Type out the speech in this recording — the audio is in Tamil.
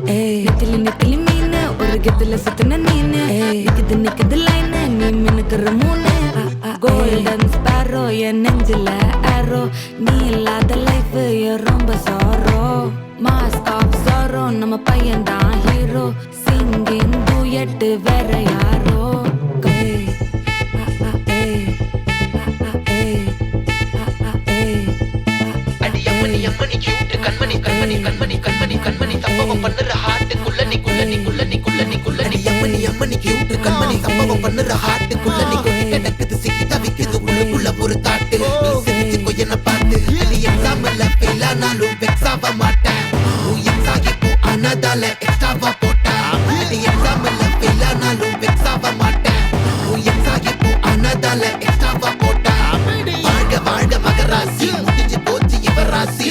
நெத்திலி நெத்திலி மீன் ஒரு கெத்துல சுத்தின நீனு நிக்குது நிக்குது லைன் நீ மினுக்குற மூணு கோல்டன் ஸ்பாரோ என் நெஞ்சில ஆரோ நீ இல்லாத லைஃப் ரொம்ப சாரோ மாஸ்க் ஆஃப் சாரோ நம்ம பையன் தான் ஹீரோ சிங்கிங் டூயட் வேற யாரோ அம்மணி கியூட் கண்மணி கண்மணி கண்மணி கண்மணி கண்மணி சம்பவம் பண்ணுற ஹார்ட்டுக்குள்ள நீ குள்ள நீ குள்ள நீ குள்ள நீ குள்ள நீ அம்மணி கியூட் கண்மணி சம்பவம் பண்ணுற ஹார்ட்டுக்குள்ள நீ கொட்டி கிடக்குது சிக்கி தவிக்குது உள்ளுக்குள்ள ஒரு தாட்டு நீ சிரிச்சுக்கோ என்ன பார்த்து நீ எக்ஸாம்ல ஃபெயில் ஆனாலும் வெக்ஸ் ஆக மாட்டேன் நீ எக்ஸ் ஆகி போ ஆனதால எக்ஸ்ட்ராவா போட்டா நீ எக்ஸாம்ல ஃபெயில் ஆனாலும் வெக்ஸ் ஆக மாட்டேன் நீ எக்ஸ் ஆகி போ ஆனதால எக்ஸ்ட்ராவா போட்டா வாழ்க வாழ்க மகராசி முடிஞ்சு போச்சு இவராசி